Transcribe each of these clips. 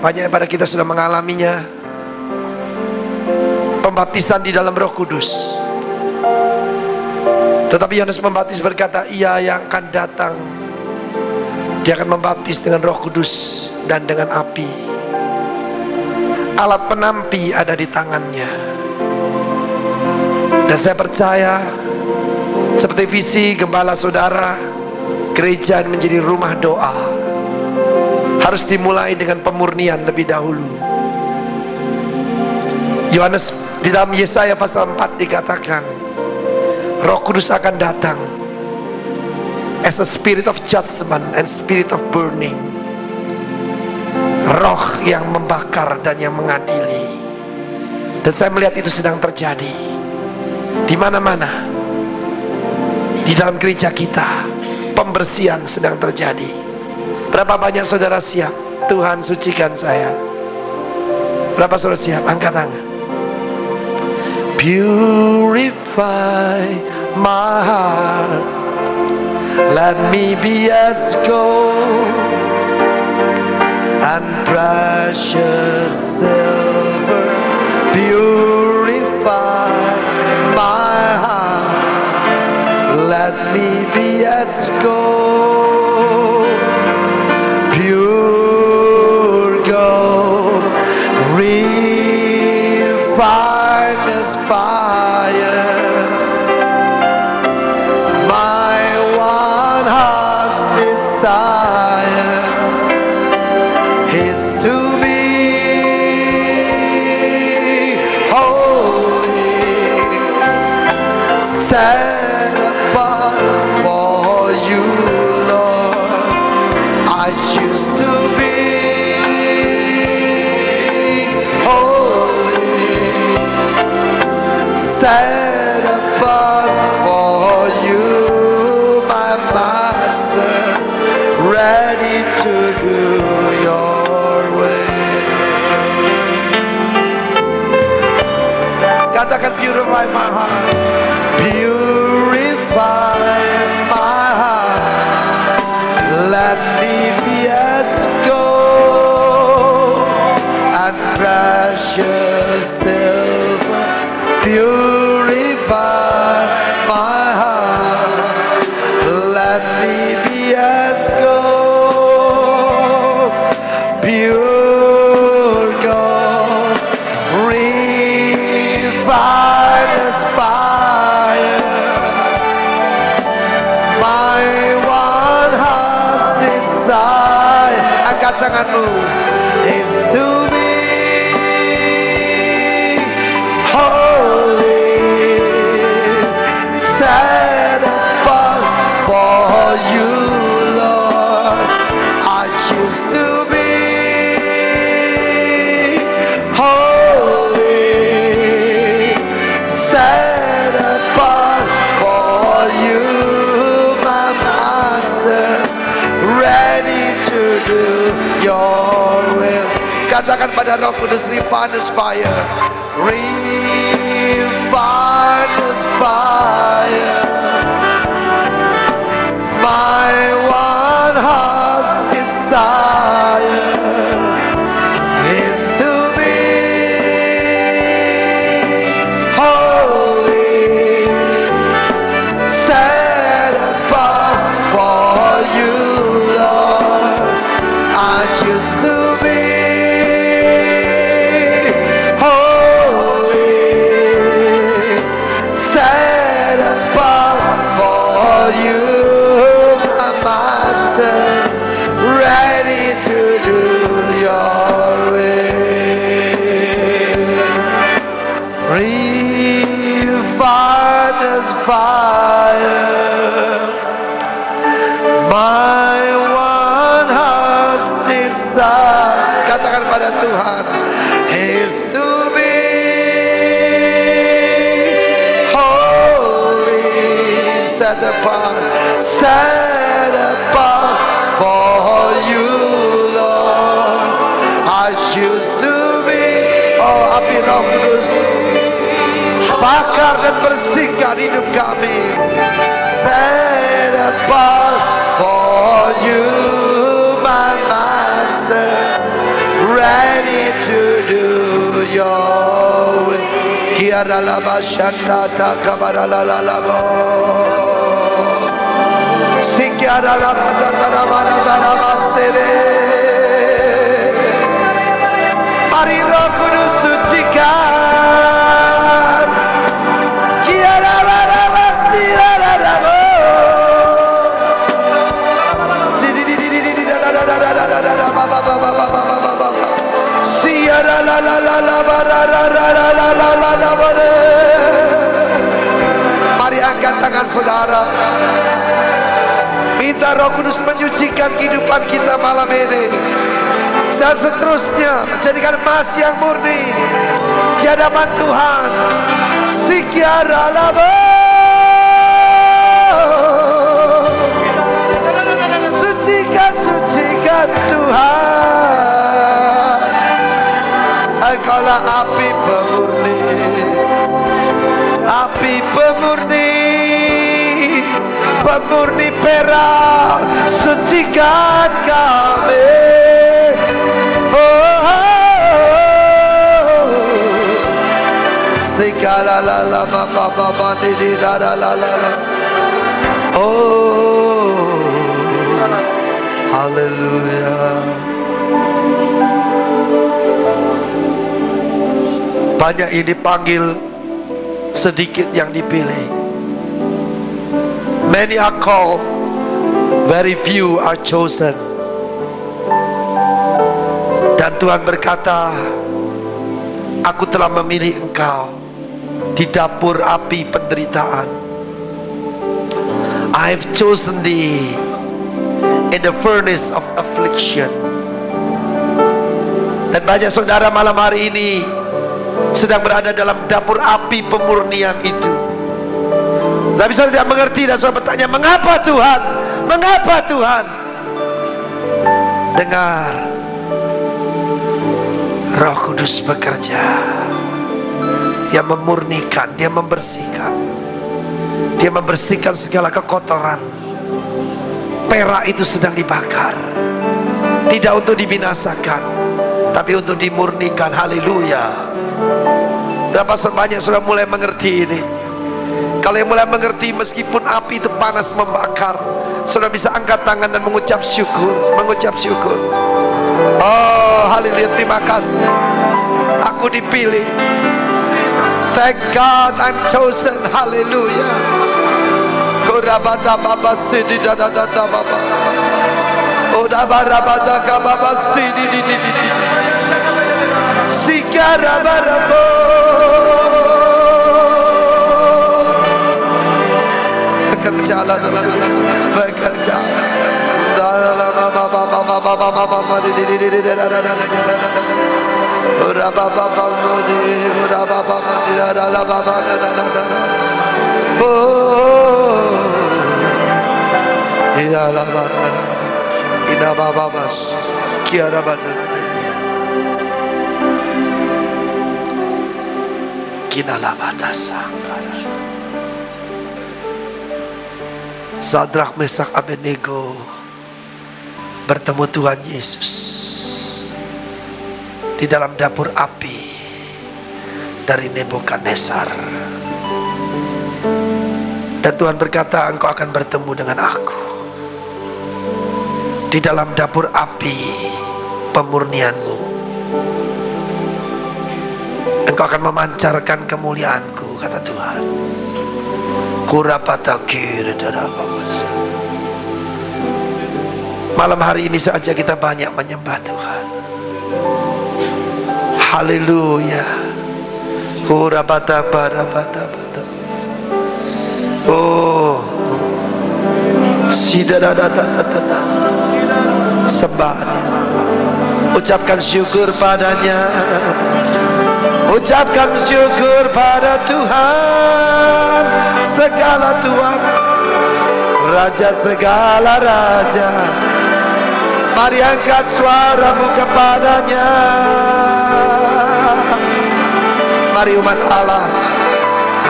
Banyak pada kita sudah mengalaminya. Pembaptisan di dalam Roh Kudus. Tetapi Yohanes Pembaptis berkata, Ia yang akan datang, Dia akan membaptis dengan Roh Kudus dan dengan api. Alat penampi ada di tangannya. Dan saya percaya, seperti visi gembala saudara, gereja menjadi rumah doa harus dimulai dengan pemurnian lebih dahulu. Yohanes di dalam Yesaya pasal 4 dikatakan, Roh Kudus akan datang as a spirit of judgment and spirit of burning. Roh yang membakar dan yang mengadili. Dan saya melihat itu sedang terjadi di mana-mana. Di dalam gereja kita, pembersihan sedang terjadi. Berapa banyak saudara siap? Tuhan sucikan saya. Berapa saudara siap? Angkat tangan. Purify my heart, let me be as gold and precious silver. Purify my heart, let me be as gold, pure gold, refined as fire. My one heart's desire is to be holy, set apart for you, Lord. I choose to be holy, set apart for you, my Master, ready to do your way. Katakan, purify my heart, purify my heart, let me be as gold and precious silver. Purify my heart, let me be as gold, pure gold, refined as fire. My one heart's desire, angkat tanganmu, is to be holy, set apart for you, Lord. I choose to be holy, set apart for you, my Master, ready to do your will. Katakan pada Roh Kudus, refine us fire, refine us fire. My one heart's desire is to be holy, set apart for you, Lord. I choose to be holy, set apart for you, my Master, ready to do your will. Refine as fire, my one heart's desire. Katakan pada Tuhan, is to be holy, set apart for you, Lord. I choose to be, oh api Roh Kudus, bakar dan bersihkan hidup kami, set apart for you, my Master, Kiara la bashanda ta kabara la la la bo. Sikiara la tara mara tara masere. Mari Roh Kudus sucikan. Kiara la la masira la la bo. Sidi di di di di da da da da da da da ba ba ba ba ba ba ba. Siara la la la la ba ra ra ra ra la la la la ba. Mari angkat tangan saudara. Minta Roh Kudus menyucikan kehidupan kita malam ini. Dan seterusnya jadikan emas yang murni di hadapan Tuhan. Sikiara labo. Sucikan Tuhan. Engkaulah api pemurni. Api pemurni. Pemurni perak, sucikan kami. Segala la la ma ma ma ma di di la la la la. Oh, haleluya. Banyak yang dipanggil, sedikit yang dipilih. Many are called, very few are chosen. Dan Tuhan berkata, aku telah memilih engkau di dapur api penderitaan. I have chosen thee in the furnace of affliction. Dan banyak saudara malam hari ini sedang berada dalam dapur api pemurnian itu. Tapi saudara tidak mengerti dan saudara bertanya, mengapa Tuhan? Mengapa Tuhan? Dengar, Roh Kudus bekerja. Dia memurnikan, dia membersihkan. Dia membersihkan segala kekotoran. Perak itu sedang dibakar. Tidak untuk dibinasakan, tapi untuk dimurnikan. Haleluya. Berapa banyak sudah mulai mengerti ini? Kalau yang mulai mengerti, meskipun api itu panas membakar, sudah bisa angkat tangan dan mengucap syukur. Mengucap syukur. Oh haleluya, terima kasih. Aku dipilih. Thank God I'm chosen. Haleluya. Korabata baba sidi dada dada baba. Oda barabata kababa sidi di di di. Sikara barabo. Bekerja, Sadrak, Mesak, Abednego bertemu Tuhan Yesus di dalam dapur api dari Nebukadnezar. Dan Tuhan berkata, engkau akan bertemu dengan aku di dalam dapur api pemurnianmu. Engkau akan memancarkan kemuliaanku, kata Tuhan. Malam hari ini saja kita banyak menyembah Tuhan. Haleluya. Oh, sembah. Ucapkan syukur padanya. Ucapkan syukur pada Tuhan, segala Tuhan, Raja segala Raja. Mari angkat suaramu kepadanya. Mari umat Allah,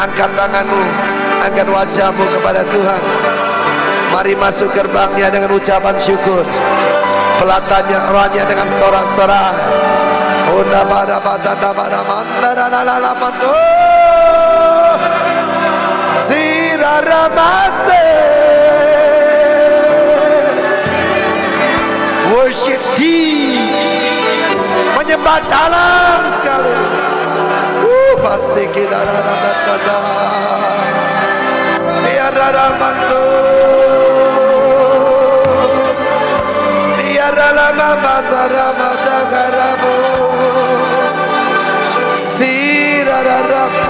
angkat tanganmu, angkat wajahmu kepada Tuhan. Mari masuk gerbangnya dengan ucapan syukur, pelatannya rohnya dengan sorak-sorai. Oh, Siraramase. Worship Thee, menyembah dalam sekali. Pasti kita rada-rada, biar rada-mando, biar rada-mata-rada-mata-garamu, Siraramase.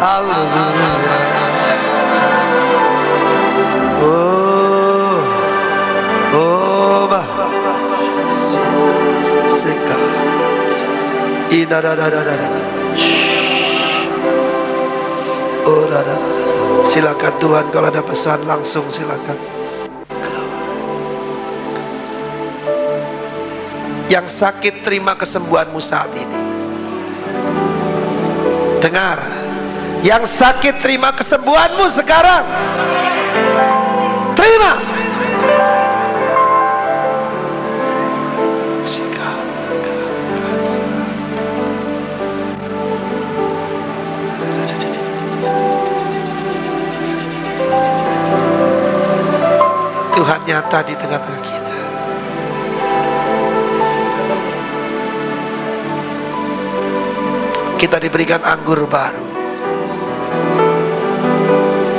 Hallelujah. Silakan Tuhan, kalau ada pesan langsung silakan. Yang sakit terima kesembuhanmu saat ini. Dengar, yang sakit terima kesembuhanmu sekarang. Terima. Tuhan nyata di tengah-tengah kita. Kita diberikan anggur baru.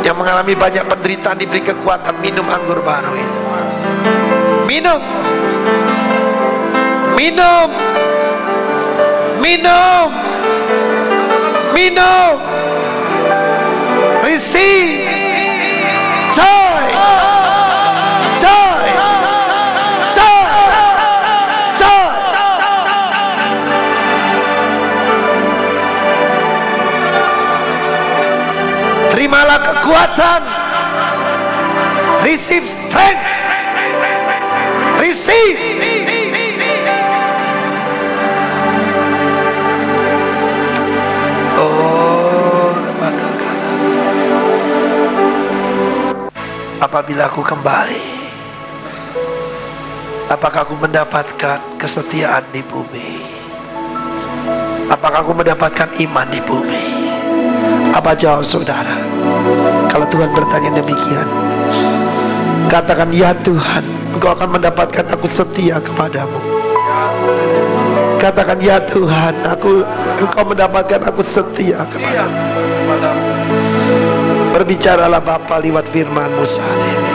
Yang mengalami banyak penderitaan diberi kekuatan minum anggur baru itu. Minum. Minum. Minum. Minum. Receive joy. Joy. Joy. Joy. Terimalah kekuatan. Receive strength. Receive. Apabila aku kembali, apakah aku mendapatkan kesetiaan di bumi? Apakah aku mendapatkan iman di bumi? Apa jawab saudara? Kalau Tuhan bertanya demikian, katakan, ya Tuhan, Engkau akan mendapatkan aku setia kepadamu. Katakan, ya Tuhan, Engkau mendapatkan aku setia kepadamu. Berbicaralah Bapa lewat firman-Mu saat ini.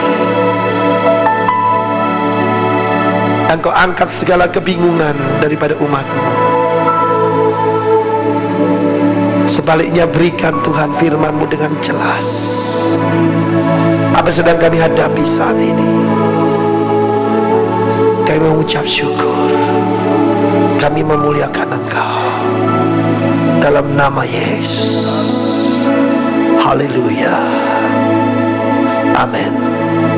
Engkau angkat segala kebingungan daripada umat-Mu. Sebaliknya berikan Tuhan firman-Mu dengan jelas. Apa sedang kami hadapi saat ini? Kami mengucap syukur. Kami memuliakan Engkau dalam nama Yesus. Haleluya. Amin.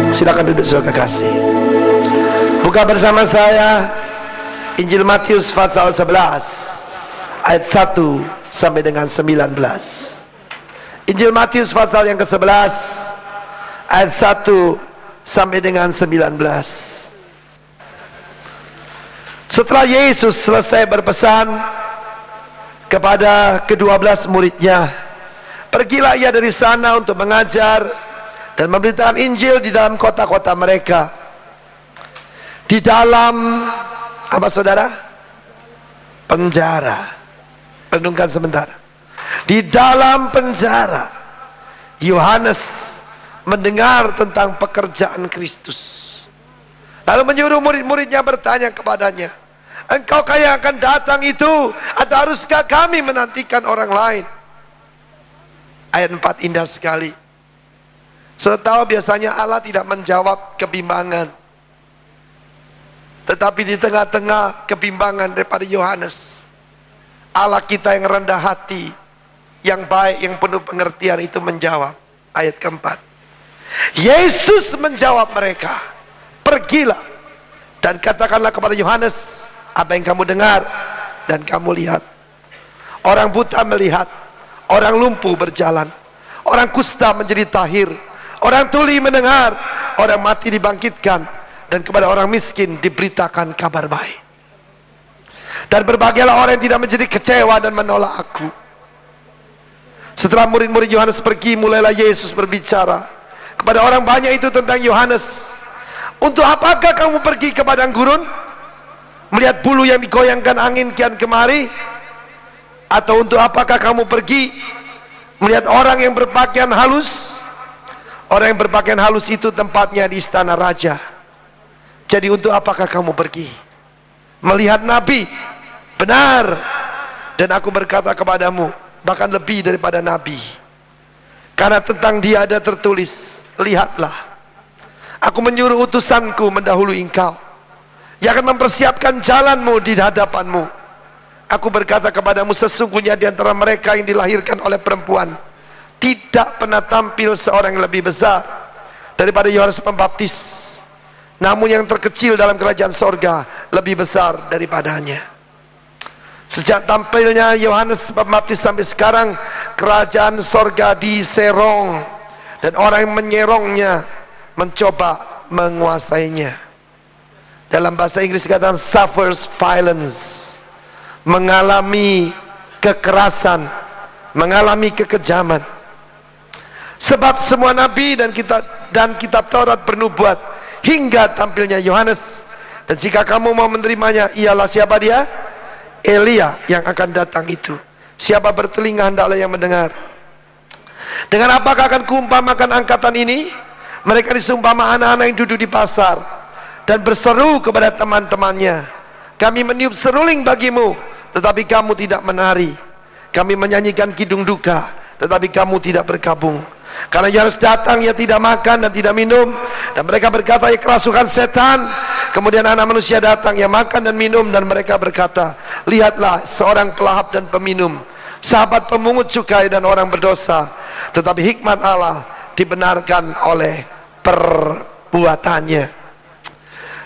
Silakan duduk saudara kasih. Buka bersama saya Injil Matius pasal 11 ayat 1 sampai dengan 19. Injil Matius pasal yang ke-11 ayat 1 sampai dengan 19. Setelah Yesus selesai berpesan kepada ke-12 muridnya, pergilah ia dari sana untuk mengajar dan memberitakan Injil di dalam kota-kota mereka. Di dalam apa saudara? Penjara. Renungkan sebentar. Di dalam penjara, Yohanes mendengar tentang pekerjaan Kristus. Lalu menyuruh murid-muridnya bertanya kepadanya, engkau yang akan datang itu, atau haruskah kami menantikan orang lain? Ayat 4 indah sekali. Sudah tahu biasanya Allah tidak menjawab kebimbangan. Tetapi di tengah-tengah kebimbangan daripada Yohanes, Allah kita yang rendah hati, yang baik, yang penuh pengertian itu menjawab. Ayat keempat, Yesus menjawab mereka, pergilah dan katakanlah kepada Yohanes apa yang kamu dengar dan kamu lihat. Orang buta melihat, orang lumpuh berjalan, orang kusta menjadi tahir, orang tuli mendengar, orang mati dibangkitkan, dan kepada orang miskin diberitakan kabar baik. Dan berbahagialah orang yang tidak menjadi kecewa dan menolak aku. Setelah murid-murid Yohanes pergi, mulailah Yesus berbicara kepada orang banyak itu tentang Yohanes. Untuk apakah kamu pergi ke padang gurun, melihat bulu yang digoyangkan angin kian kemari? Atau untuk apakah kamu pergi melihat orang yang berpakaian halus? Orang yang berpakaian halus itu tempatnya di istana raja. Jadi untuk apakah kamu pergi? Melihat nabi? Benar. Dan aku berkata kepadamu, bahkan lebih daripada nabi. Karena tentang dia ada tertulis, lihatlah, aku menyuruh utusanku mendahului engkau, yang akan mempersiapkan jalanmu di hadapanmu. Aku berkata kepadamu, sesungguhnya di antara mereka yang dilahirkan oleh perempuan, tidak pernah tampil seorang yang lebih besar daripada Yohanes Pembaptis. Namun yang terkecil dalam kerajaan sorga lebih besar daripadanya. Sejak tampilnya Yohanes Pembaptis sampai sekarang, kerajaan sorga diserong, dan orang yang menyerongnya mencoba menguasainya. Dalam bahasa Inggris dikatakan suffers violence, mengalami kekerasan, mengalami kekejaman. Sebab semua nabi dan kitab Taurat bernubuat hingga tampilnya Yohanes. Dan jika kamu mau menerimanya, ialah siapa dia? Elia yang akan datang itu. Siapa bertelinga hendaklah yang mendengar. Dengan apakah akan kuumpamakan angkatan ini? Mereka disumpama anak-anak yang duduk di pasar dan berseru kepada teman-temannya, kami meniup seruling bagimu, tetapi kamu tidak menari. Kami menyanyikan kidung duka, tetapi kamu tidak bergabung. Karena Yohanes datang, ia tidak makan dan tidak minum, dan mereka berkata, ia kerasukan setan. Kemudian anak manusia datang, ia makan dan minum, dan mereka berkata, lihatlah seorang pelahap dan peminum, sahabat pemungut cukai dan orang berdosa. Tetapi hikmat Allah dibenarkan oleh perbuatannya.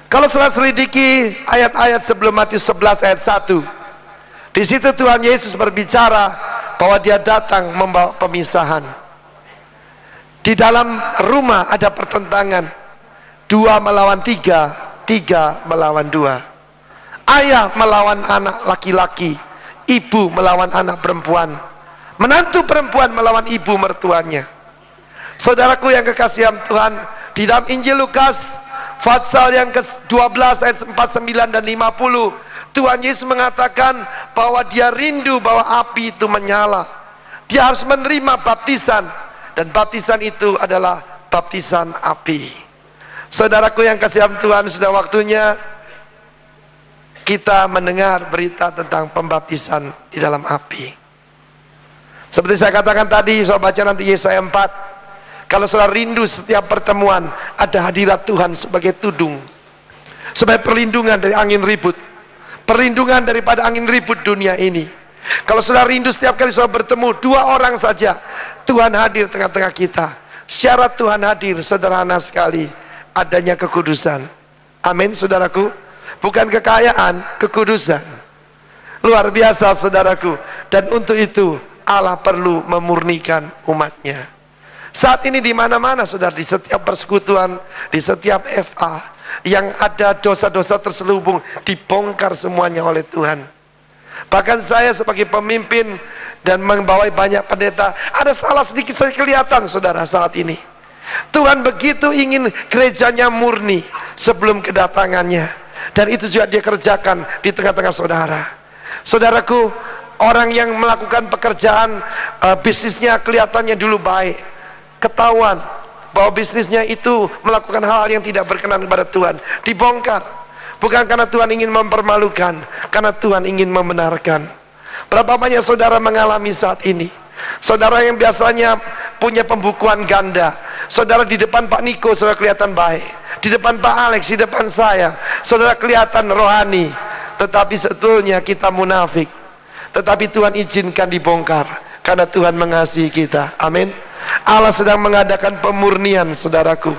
Kalau saudara selidiki ayat-ayat sebelum Matius 11 ayat 1, di situ Tuhan Yesus berbicara bahwa dia datang membawa pemisahan. Di dalam rumah ada pertentangan, 2 melawan 3, 3 melawan 2. Ayah melawan anak laki-laki, ibu melawan anak perempuan, menantu perempuan melawan ibu mertuanya. Saudaraku yang kekasihan Tuhan, di dalam Injil Lukas pasal yang ke-12 ayat 49 dan 50, Tuhan Yesus mengatakan bahwa dia rindu bahwa api itu menyala. Dia harus menerima baptisan, dan baptisan itu adalah baptisan api. Saudaraku yang kasihan Tuhan, sudah waktunya kita mendengar berita tentang pembaptisan di dalam api. Seperti saya katakan tadi, saya baca nanti Yesaya 4. Kalau saudara rindu setiap pertemuan ada hadirat Tuhan sebagai tudung, sebagai perlindungan dari angin ribut, perlindungan daripada angin ribut dunia ini. Kalau saudara rindu setiap kali saudara bertemu 2 orang saja, Tuhan hadir tengah-tengah kita. Syarat Tuhan hadir sederhana sekali, adanya kekudusan. Amin saudaraku. Bukan kekayaan, kekudusan. Luar biasa saudaraku. Dan untuk itu Allah perlu memurnikan umatnya. Saat ini di mana-mana saudara, di setiap persekutuan, di setiap FA yang ada dosa-dosa terselubung, dibongkar semuanya oleh Tuhan. Bahkan saya sebagai pemimpin dan membawai banyak pendeta, ada salah sedikit saja kelihatan saudara saat ini. Tuhan begitu ingin gerejanya murni sebelum kedatangannya, dan itu juga dia kerjakan di tengah-tengah saudara. Saudaraku, orang yang melakukan pekerjaan bisnisnya kelihatannya dulu baik, ketahuan bahwa bisnisnya itu melakukan hal-hal yang tidak berkenan kepada Tuhan, dibongkar. Bukan karena Tuhan ingin mempermalukan, karena Tuhan ingin membenarkan. Berapa banyak saudara mengalami saat ini? Saudara yang biasanya punya pembukuan ganda, saudara di depan Pak Niko saudara kelihatan baik, di depan Pak Alex, di depan saya saudara kelihatan rohani, tetapi sebetulnya kita munafik. Tetapi Tuhan izinkan dibongkar karena Tuhan mengasihi kita. Amin. Allah sedang mengadakan pemurnian saudaraku.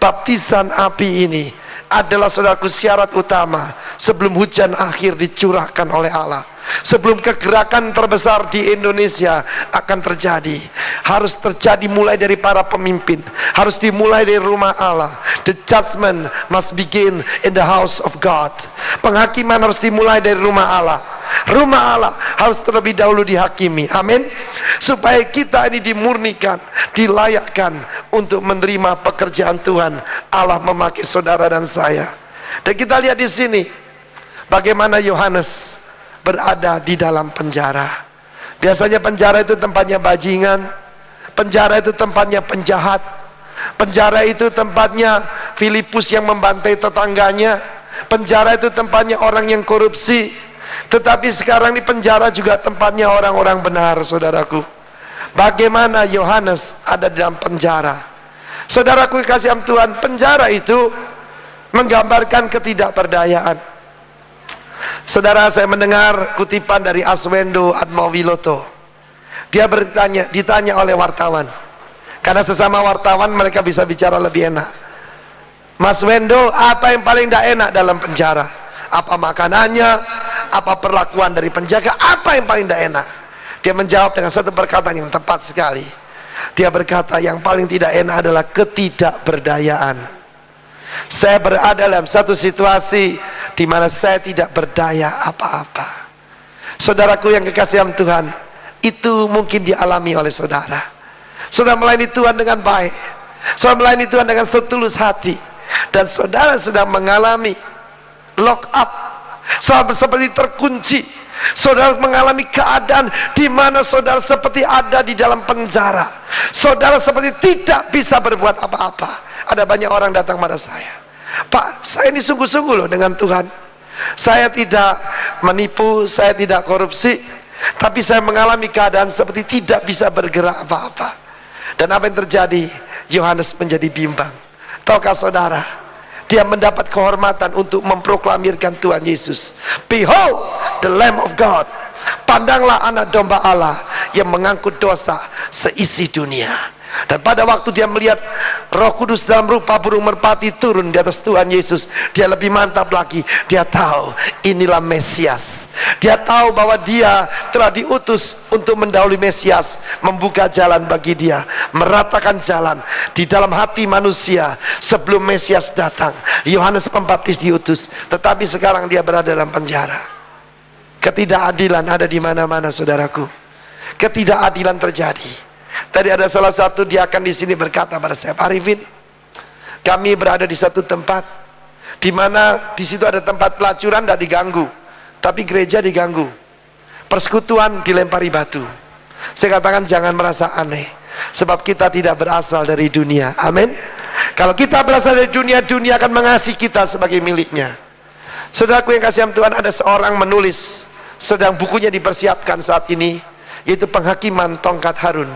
Baptisan api ini adalah saudaraku syarat utama sebelum hujan akhir dicurahkan oleh Allah, sebelum kegerakan terbesar di Indonesia akan terjadi. Harus terjadi mulai dari para pemimpin, harus dimulai dari rumah Allah. The judgment must begin in the house of God. Penghakiman harus dimulai dari rumah Allah. Rumah Allah harus terlebih dahulu dihakimi. Amin. supaya kita ini dimurnikan, dilayakkan untuk menerima pekerjaan Tuhan. Allah memakai saudara dan saya. Dan kita lihat di sini bagaimana Yohanes berada di dalam penjara. Biasanya penjara itu tempatnya bajingan, penjara itu tempatnya penjahat, penjara itu tempatnya Filipus yang membantai tetangganya, penjara itu tempatnya orang yang korupsi. Tetapi sekarang di penjara juga tempatnya orang-orang benar, saudaraku. Bagaimana Yohanes ada di dalam penjara? Saudaraku kasih Tuhan, penjara itu menggambarkan ketidakberdayaan. Saudara, saya mendengar kutipan dari Aswendo Atmawiloto. Dia ditanya oleh wartawan. Karena sesama wartawan mereka bisa bicara lebih enak. Mas Wendo, apa yang paling tidak enak dalam penjara? Apa makanannya? Apa perlakuan dari penjaga? Apa yang paling tidak enak? Dia menjawab dengan satu perkataan yang tepat sekali. Dia berkata, yang paling tidak enak adalah ketidakberdayaan. Saya berada dalam satu situasi di mana saya tidak berdaya apa-apa. Saudaraku yang kekasih Tuhan, itu mungkin dialami oleh saudara. Saudara melayani Tuhan dengan baik, saudara melayani Tuhan dengan setulus hati, dan saudara sedang mengalami lock up, saudara seperti terkunci. Saudara mengalami keadaan di mana saudara seperti ada di dalam penjara. Saudara seperti tidak bisa berbuat apa-apa. Ada banyak orang datang pada saya, Pak, saya ini sungguh-sungguh loh dengan Tuhan. Saya tidak menipu, saya tidak korupsi, tapi saya mengalami keadaan seperti tidak bisa bergerak apa-apa. Dan apa yang terjadi? Yohanes menjadi bimbang. Tahukah saudara, dia mendapat kehormatan untuk memproklamirkan Tuhan Yesus. Behold the Lamb of God. Pandanglah anak domba Allah yang mengangkut dosa seisi dunia. Dan pada waktu dia melihat Roh Kudus dalam rupa burung merpati turun di atas Tuhan Yesus, dia lebih mantap lagi. Dia tahu inilah Mesias. Dia tahu bahwa dia telah diutus untuk mendahului Mesias, membuka jalan bagi dia, meratakan jalan di dalam hati manusia sebelum Mesias datang. Yohanes Pembaptis diutus, tetapi sekarang dia berada dalam penjara. Ketidakadilan ada di mana-mana, saudaraku. Ketidakadilan terjadi. Tadi ada salah satu diakan di sini berkata pada saya, Pak Arifin, kami berada di satu tempat di mana di situ ada tempat pelacuran tidak diganggu, tapi gereja diganggu. Persekutuan dilempari batu. Saya katakan jangan merasa aneh, sebab kita tidak berasal dari dunia. Amin. Kalau kita berasal dari dunia, dunia akan mengasihi kita sebagai miliknya. Saudaraku yang kasih Tuhan, ada seorang menulis, sedang bukunya dipersiapkan saat ini, yaitu Penghakiman Tongkat Harun.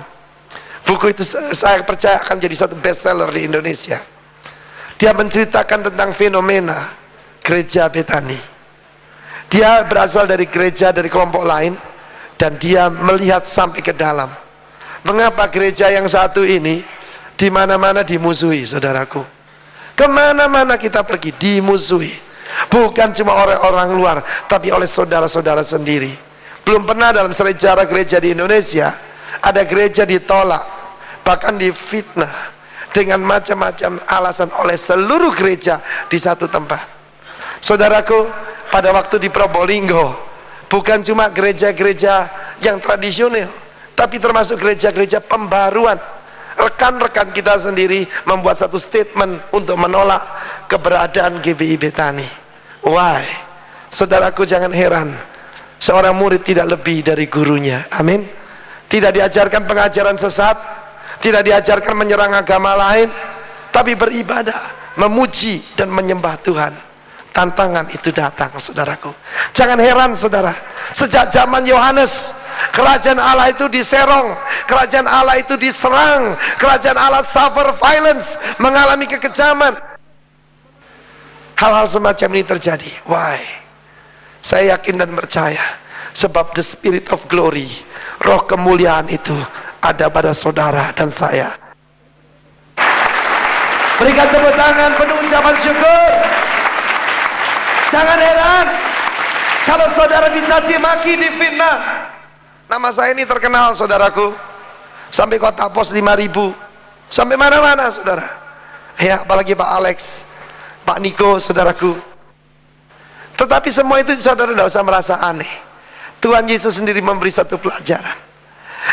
Buku itu saya percaya akan jadi satu bestseller di Indonesia. Dia menceritakan tentang fenomena gereja Betani. Dia berasal dari gereja dari kelompok lain, dan dia melihat sampai ke dalam. Mengapa gereja yang satu ini di mana-mana dimusuhi, saudaraku? Kemana-mana kita pergi dimusuhi. Bukan cuma oleh orang luar, tapi oleh saudara-saudara sendiri. Belum pernah dalam sejarah gereja di Indonesia ada gereja ditolak, bahkan difitnah dengan macam-macam alasan oleh seluruh gereja di satu tempat. Saudaraku, pada waktu di Probolinggo, bukan cuma gereja-gereja yang tradisional, tapi termasuk gereja-gereja pembaruan. Rekan-rekan kita sendiri membuat satu statement untuk menolak keberadaan GBI Betani. Why? Saudaraku, jangan heran, seorang murid tidak lebih dari gurunya. Amin. Tidak diajarkan pengajaran sesat, tidak diajarkan menyerang agama lain, tapi beribadah, memuji dan menyembah Tuhan. Tantangan itu datang, saudaraku. Jangan heran, saudara, sejak zaman Yohanes, kerajaan Allah itu diserong, kerajaan Allah itu diserang, kerajaan Allah suffer violence, mengalami kekejaman. Hal-hal semacam ini terjadi. Why? Saya yakin dan percaya, sebab the spirit of glory, roh kemuliaan itu ada pada saudara dan saya. Berikan tepuk tangan penuh ucapan syukur. Jangan heran kalau saudara dicaci maki, difitnah. Nama saya ini terkenal, saudaraku, sampai kota pos 5.000, sampai mana-mana, saudara. Ya, apalagi Pak Alex, Pak Niko, saudaraku. Tetapi semua itu saudara tidak usah merasa aneh. Tuhan Yesus sendiri memberi satu pelajaran.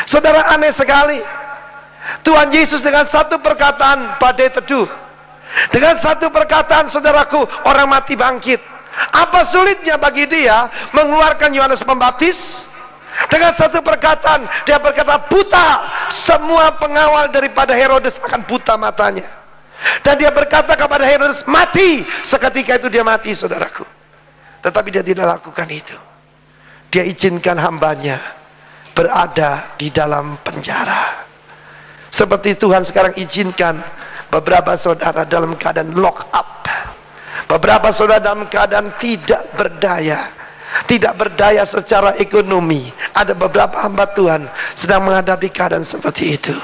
Saudara, aneh sekali. Tuhan Yesus dengan satu perkataan badai teduh, dengan satu perkataan, saudaraku, orang mati bangkit. Apa sulitnya bagi dia mengeluarkan Yohanes Pembaptis? Dengan satu perkataan dia berkata buta. Semua pengawal daripada Herodes akan buta matanya. Dan dia berkata kepada Herodes, mati. Seketika itu dia mati, saudaraku. Tetapi dia tidak lakukan itu. Dia izinkan hambanya berada di dalam penjara. Seperti Tuhan sekarang izinkan beberapa saudara dalam keadaan lock up. Beberapa saudara dalam keadaan tidak berdaya. Tidak berdaya secara ekonomi. Ada beberapa hamba Tuhan sedang menghadapi keadaan seperti itu.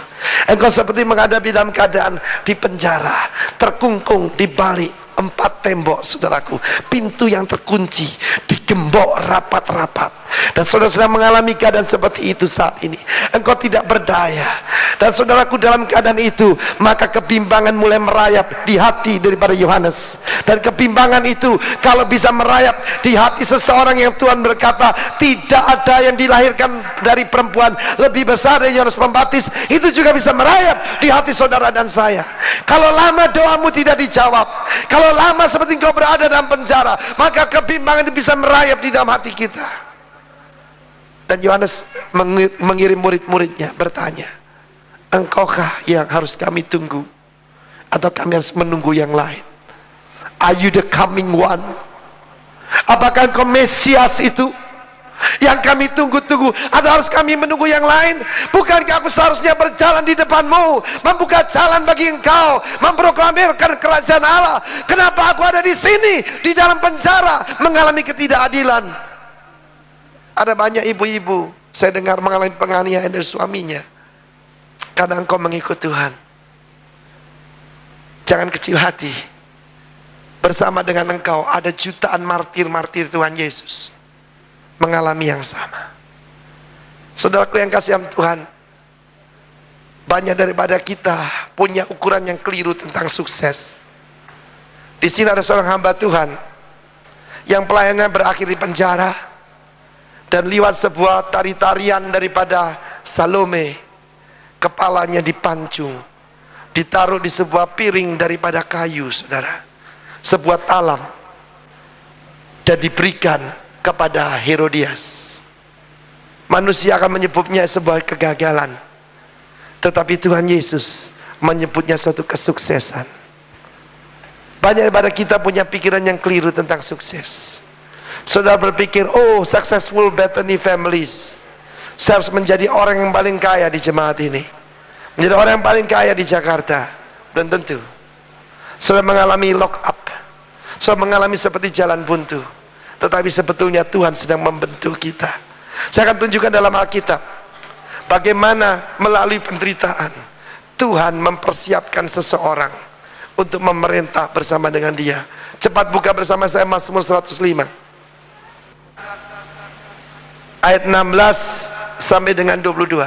Engkau seperti menghadapi dalam keadaan di penjara, terkungkung di balik 4 tembok, saudaraku. Pintu yang terkunci, digembok rapat-rapat. Dan saudara sedang mengalami keadaan seperti itu saat ini. Engkau tidak berdaya. Dan saudaraku, dalam keadaan itu, maka kebimbangan mulai merayap di hati daripada Yohanes. Dan kebimbangan itu kalau bisa merayap di hati seseorang yang Tuhan berkata tidak ada yang dilahirkan dari perempuan lebih besar dari Yohanes Pembaptis, itu juga bisa merayap di hati saudara dan saya. Kalau lama doamu tidak dijawab, kalau lama seperti engkau berada dalam penjara, maka kebimbangan itu bisa merayap di dalam hati kita. Dan Yohanes mengirim murid-muridnya bertanya, engkaukah yang harus kami tunggu, atau kami harus menunggu yang lain? Are you the coming one? Apakah engkau Mesias itu yang kami tunggu-tunggu, atau harus kami menunggu yang lain? Bukankah aku seharusnya berjalan di depanmu, membuka jalan bagi engkau, memproklamirkan kerajaan Allah? Kenapa aku ada di sini, di dalam penjara, mengalami ketidakadilan? Ada banyak ibu-ibu saya dengar mengalami penganiayaan dari suaminya karena engkau mengikut Tuhan. Jangan kecil hati. Bersama dengan engkau ada jutaan martir-martir Tuhan Yesus mengalami yang sama. Saudaraku yang kasih Tuhan, banyak daripada kita punya ukuran yang keliru tentang sukses. Di sini ada seorang hamba Tuhan yang pelayanannya berakhir di penjara, dan lewat sebuah tari-tarian daripada Salome, kepalanya dipancung, ditaruh di sebuah piring daripada kayu, saudara, sebuah talam, dan diberikan kepada Herodias. Manusia akan menyebutnya sebuah kegagalan, tetapi Tuhan Yesus menyebutnya suatu kesuksesan. Banyak daripada kita punya pikiran yang keliru tentang sukses. Saudara berpikir, oh, successful Bethany families, saya harus menjadi orang yang paling kaya di jemaat ini, menjadi orang yang paling kaya di Jakarta. Belum tentu. Saudara mengalami lock up, saudara mengalami seperti jalan buntu, tetapi sebetulnya Tuhan sedang membentuk kita. Saya akan tunjukkan dalam Alkitab bagaimana melalui penderitaan Tuhan mempersiapkan seseorang untuk memerintah bersama dengan dia. Cepat buka bersama saya Mazmur 105 ayat 16 sampai dengan 22.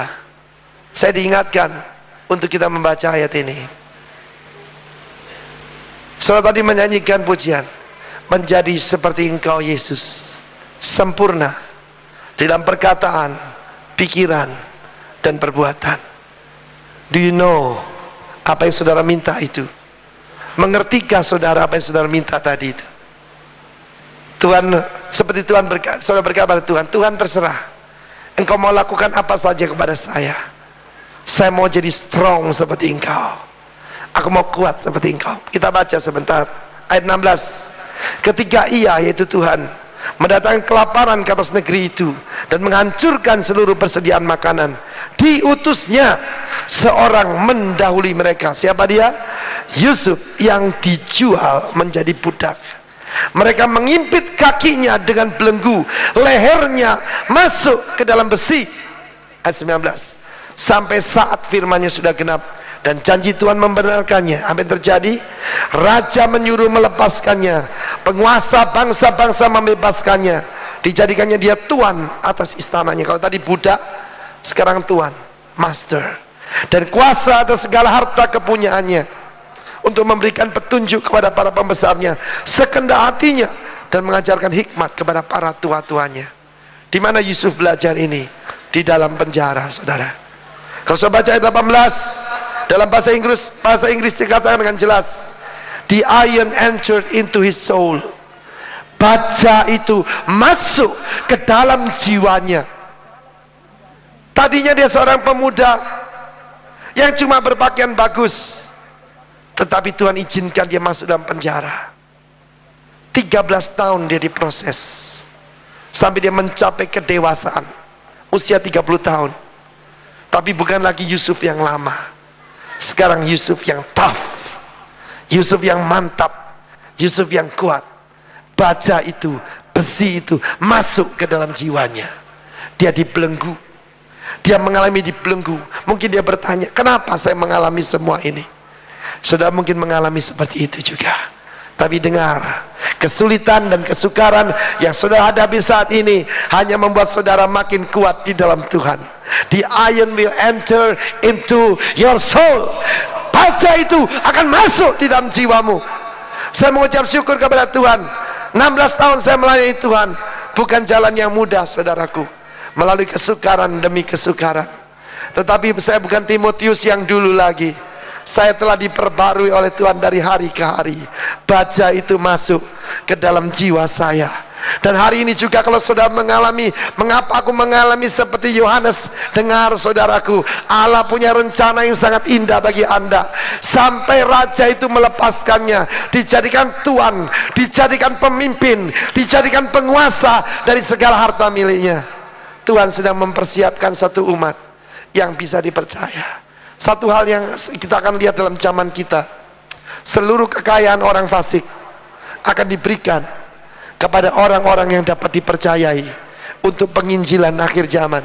Saya diingatkan untuk kita membaca ayat ini. Saudara tadi menyanyikan pujian, menjadi seperti engkau Yesus, sempurna dalam perkataan, pikiran, dan perbuatan. Do you know apa yang saudara minta itu? Mengertikah saudara apa yang saudara minta tadi itu? Tuhan, seperti Tuhan saudara berkata pada Tuhan, Tuhan terserah, engkau mau lakukan apa saja kepada saya. Saya mau jadi strong seperti engkau, aku mau kuat seperti engkau. Kita baca sebentar ayat 16. Ketika ia, yaitu Tuhan, mendatangkan kelaparan ke atas negeri itu dan menghancurkan seluruh persediaan makanan, diutusnya seorang mendahului mereka. Siapa dia? Yusuf, yang dijual menjadi budak. Mereka mengimpit kakinya dengan belenggu, lehernya masuk ke dalam besi. Ayat 19. Sampai saat firman-Nya sudah genap dan janji Tuhan membenarkannya. Apa yang terjadi? Raja menyuruh melepaskannya, penguasa bangsa-bangsa membebaskannya, dijadikannya dia tuan atas istananya. Kalau tadi budak, sekarang tuan, master, dan kuasa atas segala harta kepunyaannya, untuk memberikan petunjuk kepada para pembesarnya sekendak hatinya, dan mengajarkan hikmat kepada para tua-tuanya. Di mana Yusuf belajar ini? Di di dalam penjara, saudara. Kalau saudara baca ayat 18 dalam bahasa Inggris dikatakan dengan jelas, the iron entered into his soul. Baja itu masuk ke dalam jiwanya. Tadinya dia seorang pemuda yang cuma berpakaian bagus, tetapi Tuhan izinkan dia masuk dalam penjara. 13 tahun dia diproses sampai dia mencapai kedewasaan, usia 30 tahun. Tapi bukan lagi Yusuf yang lama. Sekarang Yusuf yang tough, Yusuf yang mantap, Yusuf yang kuat. Baja itu, besi itu masuk ke dalam jiwanya. Dia dibelenggu, dia mengalami dibelenggu. Mungkin dia bertanya, kenapa saya mengalami semua ini? Saudara mungkin mengalami seperti itu juga. Tapi dengar, kesulitan dan kesukaran yang saudara hadapi saat ini hanya membuat saudara makin kuat di dalam Tuhan. The iron will enter into your soul. Baja itu akan masuk di dalam jiwamu. Saya mengucap syukur kepada Tuhan. 16 tahun saya melayani Tuhan. Bukan jalan yang mudah, saudaraku, melalui kesukaran demi kesukaran. Tetapi saya bukan Timotius yang dulu lagi. Saya telah diperbarui oleh Tuhan dari hari ke hari. Baja itu masuk ke dalam jiwa saya. Dan hari ini juga kalau saudara mengalami, mengapa aku mengalami seperti Yohanes? Dengar saudaraku, Allah punya rencana yang sangat indah bagi Anda. Sampai raja itu melepaskannya, dijadikan tuan, dijadikan pemimpin, dijadikan penguasa dari segala harta miliknya. Tuhan sedang mempersiapkan satu umat yang bisa dipercaya. Satu hal yang kita akan lihat dalam zaman kita, seluruh kekayaan orang fasik akan diberikan kepada orang-orang yang dapat dipercayai untuk penginjilan akhir zaman.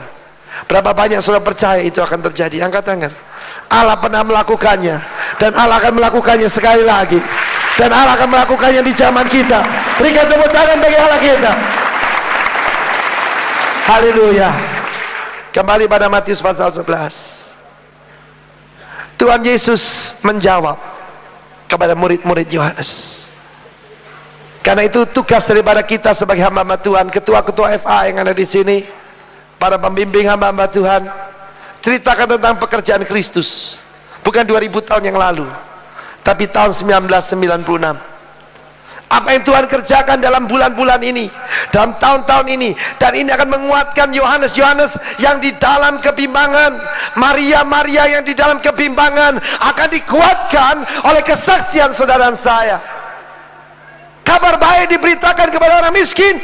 Berapa banyak saudara percaya itu akan terjadi? Angkat tangan. Allah pernah melakukannya, dan Allah akan melakukannya sekali lagi, dan Allah akan melakukannya di zaman kita. Berikan tepuk tangan bagi Allah kita. Haleluya. Kembali pada Matius pasal 11. Tuhan Yesus menjawab kepada murid-murid Yohanes. Karena itu tugas daripada kita sebagai hamba-hamba Tuhan, ketua-ketua FA yang ada di sini, para pembimbing hamba-hamba Tuhan, ceritakan tentang pekerjaan Kristus. Bukan 2000 tahun yang lalu, tapi tahun 1996. Apa yang Tuhan kerjakan dalam bulan-bulan ini, dalam tahun-tahun ini, dan ini akan menguatkan Yohanes yang di dalam kebimbangan, Maria yang di dalam kebimbangan akan dikuatkan oleh kesaksian saudara saya. Kabar baik diberitakan kepada orang miskin.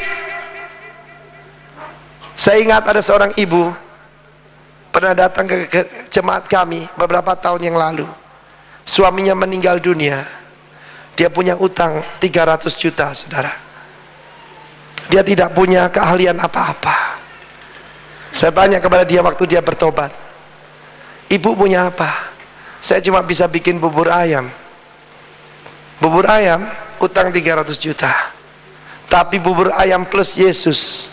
Saya ingat ada seorang ibu pernah datang ke jemaat kami beberapa tahun yang lalu. Suaminya meninggal dunia. Dia punya utang 300 juta, saudara. Dia tidak punya keahlian apa-apa. Saya tanya kepada dia waktu dia bertobat, ibu punya apa? Saya cuma bisa bikin bubur ayam. Bubur ayam, utang 300 juta. Tapi bubur ayam plus Yesus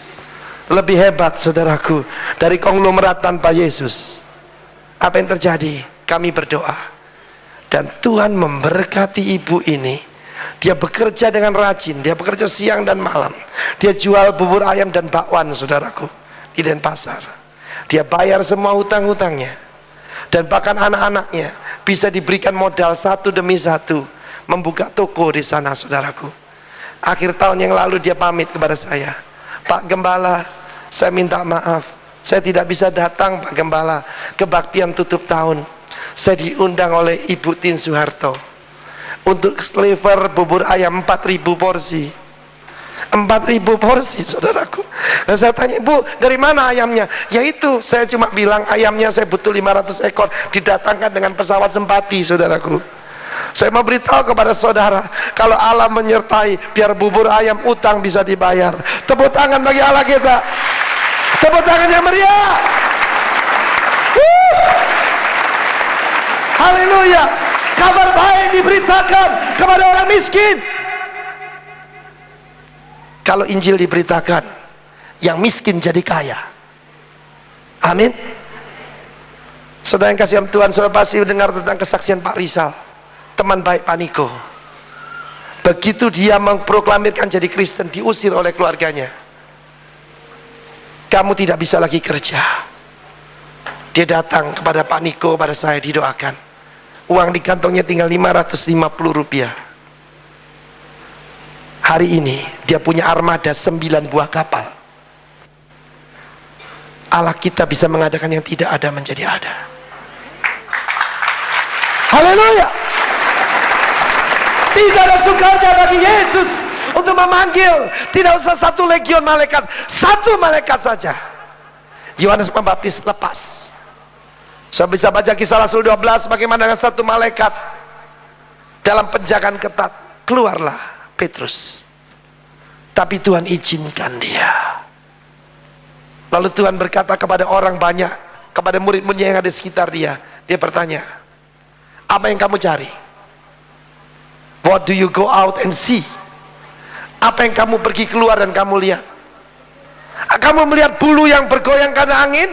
lebih hebat, saudaraku, dari konglomerat tanpa Yesus. Apa yang terjadi? Kami berdoa, dan Tuhan memberkati ibu ini. Dia bekerja dengan rajin, dia bekerja siang dan malam. Dia jual bubur ayam dan bakwan, saudaraku, di Denpasar. Dia bayar semua hutang-hutangnya, dan bahkan anak-anaknya bisa diberikan modal satu demi satu membuka toko di sana, saudaraku. Akhir tahun yang lalu dia pamit kepada saya, Pak Gembala, saya minta maaf, saya tidak bisa datang Pak Gembala kebaktian tutup tahun. Saya diundang oleh Ibu Tin Soeharto untuk sliver bubur ayam 4.000 porsi. 4.000 porsi, saudaraku. Dan saya tanya, Ibu, dari mana ayamnya? Ya itu, saya cuma bilang ayamnya saya butuh 500 ekor, didatangkan dengan pesawat Sempati, saudaraku. Saya mau beritahu kepada saudara, kalau Allah menyertai, biar bubur ayam utang bisa dibayar. Tepuk tangan bagi Allah kita. Tepuk tangan yang meriah. Haleluya. Kabar baik diberitakan kepada orang miskin. Kalau Injil diberitakan, yang miskin jadi kaya. Amin. Saudara yang kasih Tuhan, saudara pasti mendengar tentang kesaksian Pak Rizal, teman baik Pak Niko. Begitu dia memproklamirkan jadi Kristen, diusir oleh keluarganya. Kamu tidak bisa lagi kerja, Dia datang kepada Pak Niko, pada saya, didoakan. Uang di kantongnya tinggal 550 rupiah. Hari ini dia punya armada 9 buah kapal. Allah kita bisa mengadakan yang tidak ada menjadi ada. Haleluya. Tidak ada sukanya bagi Yesus untuk memanggil. Tidak usah 1 legion malaikat, 1 malaikat saja. Yohanes Pembaptis lepas. Saya bisa baca Kisah Rasul 12, bagaimana dengan 1 malaikat dalam penjagaan ketat. Keluarlah Petrus, tapi Tuhan izinkan dia. Lalu Tuhan berkata kepada orang banyak, kepada murid-muridnya yang ada di sekitar dia. Dia bertanya, apa yang kamu cari? What do you go out and see? Apa yang kamu pergi keluar dan kamu lihat? Kamu melihat bulu yang bergoyang karena angin?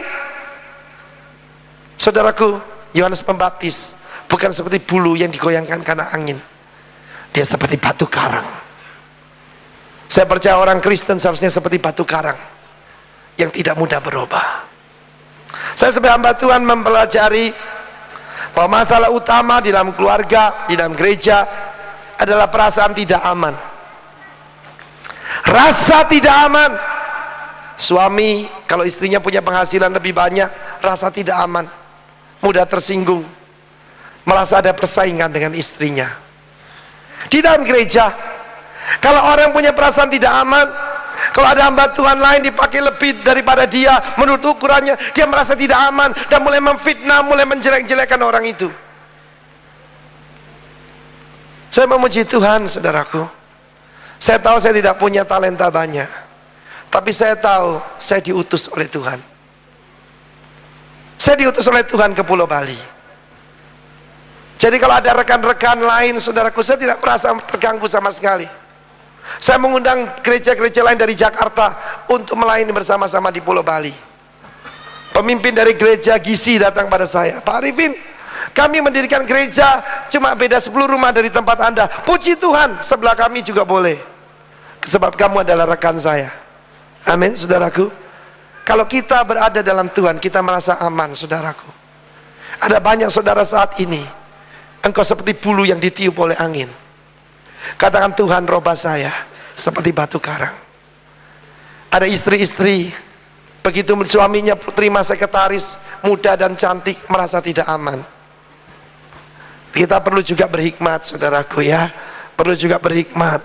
Saudaraku, Yohanes Pembaptis bukan seperti bulu yang digoyangkan karena angin. Dia seperti batu karang. Saya percaya orang Kristen seharusnya seperti batu karang yang tidak mudah berubah. Saya sebagai hamba Tuhan mempelajari bahwa masalah utama di dalam keluarga, di dalam gereja adalah perasaan tidak aman. Rasa tidak aman. Suami kalau istrinya punya penghasilan lebih banyak, rasa tidak aman, mudah tersinggung, merasa ada persaingan dengan istrinya. Di dalam gereja, kalau orang punya perasaan tidak aman, kalau ada hamba Tuhan lain dipakai lebih daripada dia menurut ukurannya, dia merasa tidak aman dan mulai memfitnah, mulai menjelek-jelekan orang itu. Saya memuji Tuhan, saudaraku. Saya tahu saya tidak punya talenta banyak, tapi saya tahu saya diutus oleh Tuhan. Saya diutus oleh Tuhan ke Pulau Bali. Jadi kalau ada rekan-rekan lain, saudaraku, saya tidak merasa terganggu sama sekali. Saya mengundang gereja-gereja lain dari Jakarta untuk melayani bersama-sama di Pulau Bali. Pemimpin dari gereja Gisi datang pada saya, Pak Arifin, kami mendirikan gereja cuma beda 10 rumah dari tempat Anda. Puji Tuhan, sebelah kami juga boleh, sebab kamu adalah rekan saya. Amin, saudaraku. Kalau kita berada dalam Tuhan, kita merasa aman, saudaraku. Ada banyak saudara saat ini, engkau seperti bulu yang ditiup oleh angin. Katakan, Tuhan robah saya seperti batu karang. Ada istri-istri, begitu suaminya terima sekretaris muda dan cantik, merasa tidak aman. Kita perlu juga berhikmat, saudaraku, ya. Perlu juga berhikmat.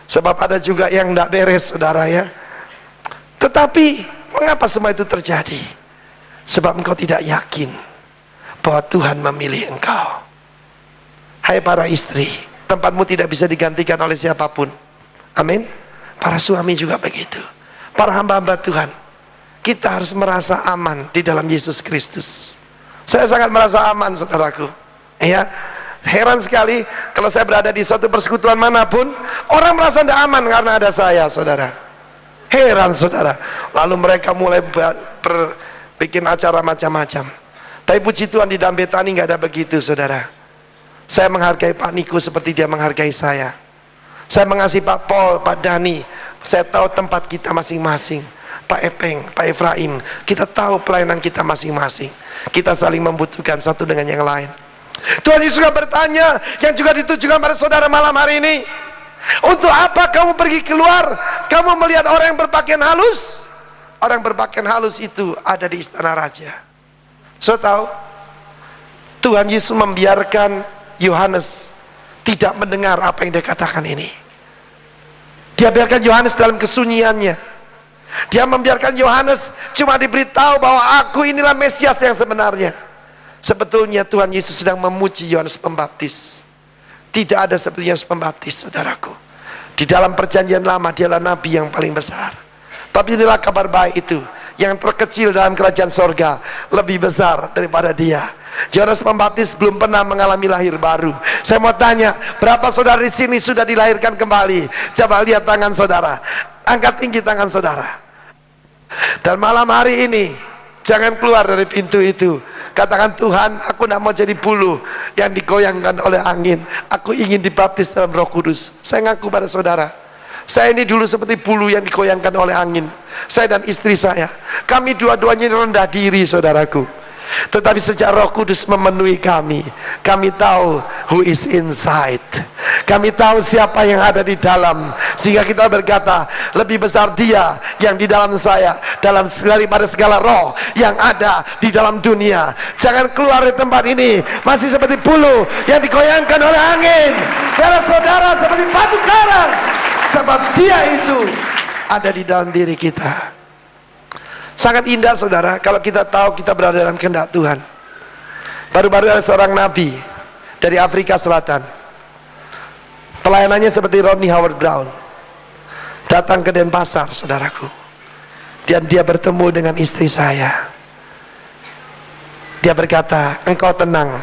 Sebab ada juga yang tidak beres, saudara, ya. Tetapi mengapa semua itu terjadi? Sebab engkau tidak yakin bahwa Tuhan memilih engkau. Hai para istri, tempatmu tidak bisa digantikan oleh siapapun. Amin. Para suami juga begitu. Para hamba-hamba Tuhan, kita harus merasa aman di dalam Yesus Kristus. Saya sangat merasa aman, saudaraku. Ya, heran sekali kalau saya berada di suatu persekutuan manapun, orang merasa tidak aman karena ada saya, saudara. Heran, saudara. Lalu mereka mulai bikin acara macam-macam. Tapi puji Tuhan, di dalam Betani nggak ada begitu, saudara. Saya menghargai Pak Niko seperti dia menghargai saya. Saya mengasihi Pak Paul, Pak Dani. Saya tahu tempat kita masing-masing. Pak Epeng, Pak Efraim, kita tahu pelayanan kita masing-masing. Kita saling membutuhkan satu dengan yang lain. Tuhan Yesus juga bertanya, yang juga ditujukan pada saudara malam hari ini, untuk apa kamu pergi keluar? Kamu melihat orang yang berpakaian halus? Orang berpakaian halus itu ada di istana raja. So tahu, Tuhan Yesus membiarkan Yohanes tidak mendengar apa yang dia katakan ini. Dia biarkan Yohanes dalam kesunyiannya. Dia membiarkan Yohanes cuma diberitahu bahwa aku inilah Mesias yang sebenarnya. Sebetulnya Tuhan Yesus sedang memuji Yohanes Pembaptis. Tidak ada seperti Yohanes Pembaptis, saudaraku. Di dalam perjanjian lama dialah nabi yang paling besar. Tapi inilah kabar baik itu, yang terkecil dalam kerajaan sorga lebih besar daripada dia. Yohanes Pembaptis belum pernah mengalami lahir baru. Saya mau tanya, berapa saudara di sini sudah dilahirkan kembali? Coba lihat tangan saudara, angkat tinggi tangan saudara. Dan malam hari ini, jangan keluar dari pintu itu. Katakan, Tuhan, aku tidak mau jadi bulu yang digoyangkan oleh angin. Aku ingin dibaptis dalam Roh Kudus. Saya ngaku pada saudara, saya ini dulu seperti bulu yang digoyangkan oleh angin. Saya dan istri saya, kami dua-duanya rendah diri, saudaraku. Tetapi sejak Roh Kudus memenuhi kami, kami tahu who is inside. Kami tahu siapa yang ada di dalam, sehingga kita berkata, lebih besar Dia yang di dalam saya daripada segala roh yang ada di dalam dunia. Jangan keluar dari tempat ini masih seperti bulu yang digoyangkan oleh angin. Darah saudara seperti batu karang, sebab Dia itu ada di dalam diri kita. Sangat indah saudara kalau kita tahu kita berada dalam kehendak Tuhan. Baru-baru ada seorang nabi dari Afrika Selatan, pelayanannya seperti Rodney Howard Brown, datang ke Denpasar saudaraku, dan dia bertemu dengan istri saya. Dia berkata, engkau tenang.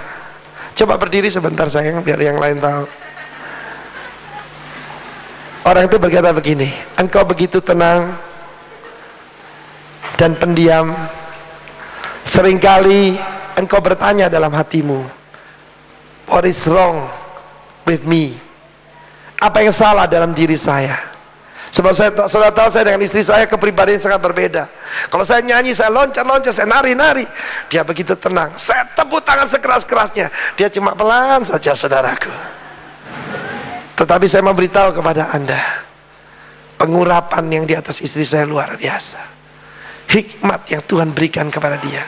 Coba berdiri sebentar sayang, biar yang lain tahu. Orang itu berkata begini, engkau begitu tenang dan pendiam. Seringkali engkau bertanya dalam hatimu, what is wrong with me? Apa yang salah dalam diri saya? Sebab saudara tahu saya dengan istri saya kepribadian sangat berbeda. Kalau saya nyanyi, saya loncat-loncat, saya nari-nari, dia begitu tenang. Saya tepuk tangan sekeras-kerasnya, dia cuma pelan saja saudaraku. Tetapi saya memberitahu kepada Anda, pengurapan yang di atas istri saya luar biasa. Hikmat yang Tuhan berikan kepada dia,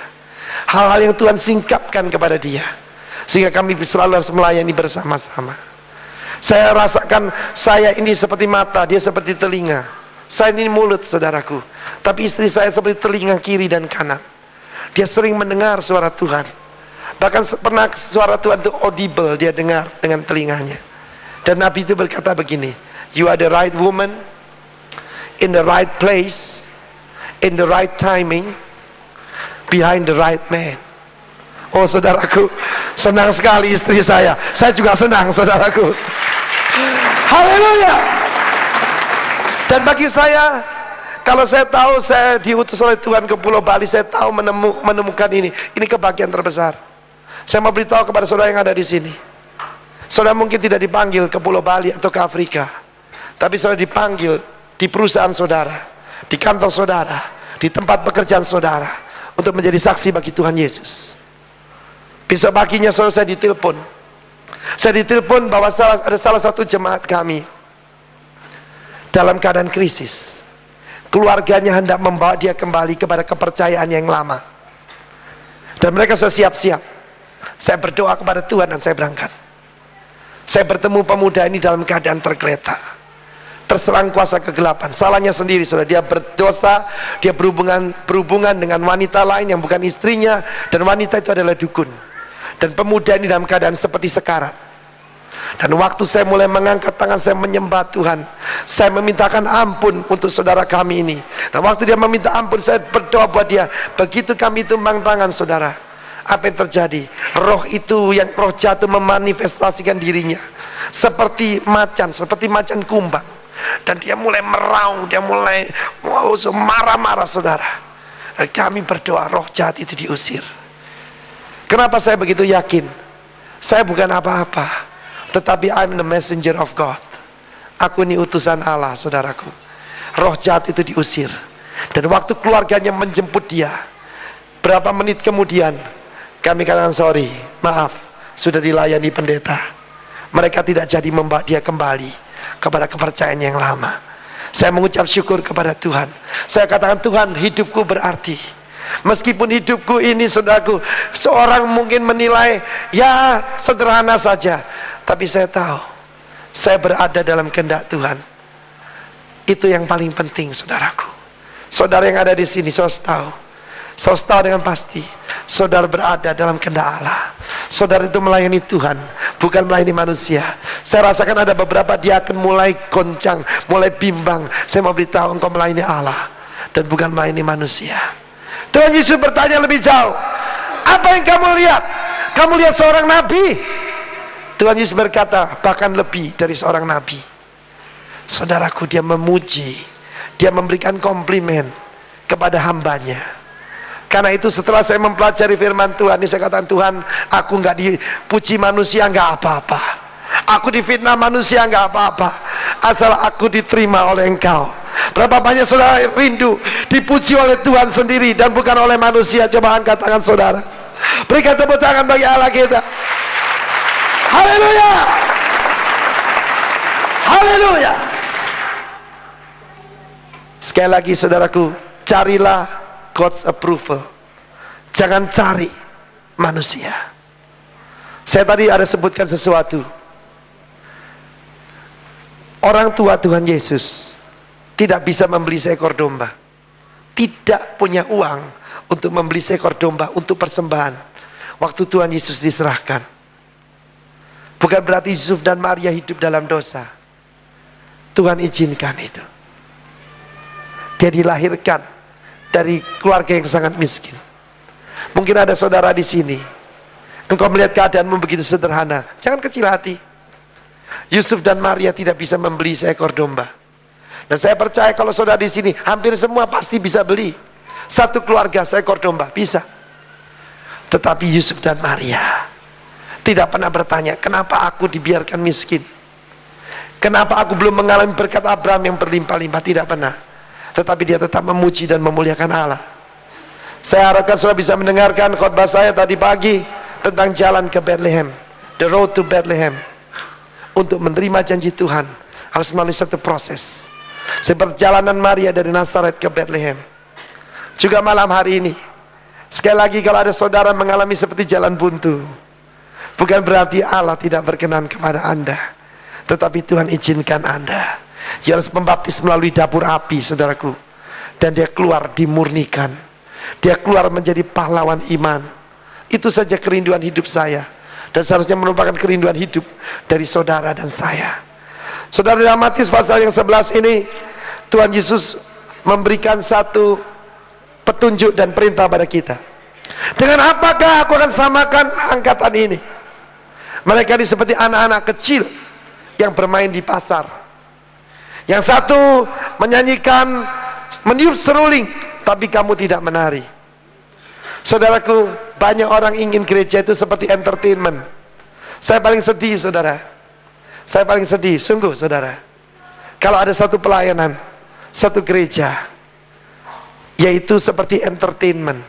hal-hal yang Tuhan singkapkan kepada dia, sehingga kami selalu harus melayani bersama-sama. Saya rasakan saya ini seperti mata, dia seperti telinga. Saya ini mulut saudaraku, tapi istri saya seperti telinga kiri dan kanan. Dia sering mendengar suara Tuhan. Bahkan pernah suara Tuhan itu audible, dia dengar dengan telinganya. Dan Nabi itu berkata begini, you are the right woman in the right place, in the right timing, behind the right man. Oh saudaraku, senang sekali istri saya. Saya juga senang saudaraku. Haleluya. Dan bagi saya, kalau saya tahu saya diutus oleh Tuhan ke Pulau Bali, saya tahu menemukan ini kebahagiaan terbesar. Saya mau beritahu kepada saudara yang ada di sini, saudara mungkin tidak dipanggil ke Pulau Bali atau ke Afrika, tapi saudara dipanggil di perusahaan saudara, di kantor saudara, di tempat pekerjaan saudara, untuk menjadi saksi bagi Tuhan Yesus. Besok paginya saudara saya ditelepon. Saya ditelepon bahwa ada salah satu jemaat kami dalam keadaan krisis. Keluarganya hendak membawa dia kembali kepada kepercayaan yang lama. Dan mereka sudah siap-siap. Saya berdoa kepada Tuhan dan saya berangkat. Saya bertemu pemuda ini dalam keadaan tergeletak, terserang kuasa kegelapan. Salahnya sendiri saudara, dia berdosa, dia berhubungan dengan wanita lain yang bukan istrinya, dan wanita itu adalah dukun. Dan pemuda ini dalam keadaan seperti sekarat. Dan waktu saya mulai mengangkat tangan, saya menyembah Tuhan, saya memintakan ampun untuk saudara kami ini. Dan waktu dia meminta ampun, saya berdoa buat dia. Begitu kami tumbang tangan saudara, apa yang terjadi? Roh itu, yang roh jatuh memanifestasikan dirinya seperti macan kumbang. Dan dia mulai meraung, dia mulai marah-marah saudara. Dan kami berdoa roh jahat itu diusir. Kenapa saya begitu yakin? Saya bukan apa-apa, tetapi I'm the messenger of God. Aku ini utusan Allah saudaraku. Roh jahat itu diusir. Dan waktu keluarganya menjemput dia, berapa menit kemudian kami katakan sorry, maaf, sudah dilayani pendeta. Mereka tidak jadi membawa dia kembali kepada kepercayaan yang lama. Saya mengucap syukur kepada Tuhan. Saya katakan, Tuhan, hidupku berarti. Meskipun hidupku ini saudaraku, seorang mungkin menilai ya sederhana saja, tapi saya tahu saya berada dalam kehendak Tuhan. Itu yang paling penting saudaraku. Saudara yang ada di sini, saudara tahu dengan pasti saudara berada dalam kehendak Allah. Saudara itu melayani Tuhan, bukan melayani manusia. Saya rasakan ada beberapa dia akan mulai goncang, mulai bimbang. Saya mau beritahu, engkau melayani Allah dan bukan melayani manusia. Tuhan Yesus bertanya lebih jauh, apa yang kamu lihat? Kamu lihat seorang nabi? Tuhan Yesus berkata, bahkan lebih dari seorang nabi. Saudaraku, dia memuji, dia memberikan komplimen kepada hambanya. Karena itu setelah saya mempelajari firman Tuhan ini, saya katakan, Tuhan, aku nggak dipuji manusia nggak apa-apa, aku difitnah manusia nggak apa-apa, asal aku diterima oleh Engkau. Berapa banyak saudara rindu dipuji oleh Tuhan sendiri dan bukan oleh manusia? Coba angkat tangan saudara. Berikan tepuk tangan bagi Allah kita. Haleluya. Haleluya. Sekali lagi saudaraku, carilah God's approval. Jangan cari manusia. Saya tadi ada sebutkan sesuatu. Orang tua Tuhan Yesus tidak bisa membeli seekor domba. Tidak punya uang untuk membeli seekor domba untuk persembahan waktu Tuhan Yesus diserahkan. Bukan berarti Yusuf dan Maria hidup dalam dosa. Tuhan izinkan itu. Dia dilahirkan dari keluarga yang sangat miskin. Mungkin ada saudara di sini, engkau melihat keadaanmu begitu sederhana. Jangan kecil hati. Yusuf dan Maria tidak bisa membeli seekor domba. Dan saya percaya kalau saudara di sini, hampir semua pasti bisa beli satu keluarga seekor domba, bisa. Tetapi Yusuf dan Maria tidak pernah bertanya, kenapa aku dibiarkan miskin? Kenapa aku belum mengalami berkat Abraham yang berlimpah-limpah? Tidak pernah. Tetapi dia tetap memuji dan memuliakan Allah. Saya harapkan saudara bisa mendengarkan khotbah saya tadi pagi tentang jalan ke Bethlehem, the road to Bethlehem. Untuk menerima janji Tuhan harus melalui satu proses, seperti perjalanan Maria dari Nazaret ke Bethlehem. Juga malam hari ini, sekali lagi, kalau ada saudara mengalami seperti jalan buntu, bukan berarti Allah tidak berkenan kepada Anda, tetapi Tuhan izinkan Anda. Yohanes Pembaptis melalui dapur api, saudaraku, dan dia keluar dimurnikan. Dia keluar menjadi pahlawan iman. Itu saja kerinduan hidup saya, dan seharusnya merupakan kerinduan hidup dari saudara dan saya. Saudara, dalam Matius pasal yang 11 ini, Tuhan Yesus memberikan satu petunjuk dan perintah pada kita. Dengan apakah aku akan samakan angkatan ini? Mereka ini seperti anak-anak kecil yang bermain di pasar. Yang satu menyanyikan, meniup seruling, tapi kamu tidak menari. Saudaraku, banyak orang ingin gereja itu seperti entertainment. Saya paling sedih, saudara. Saya paling sedih, sungguh, saudara, kalau ada satu pelayanan, satu gereja, yaitu seperti entertainment.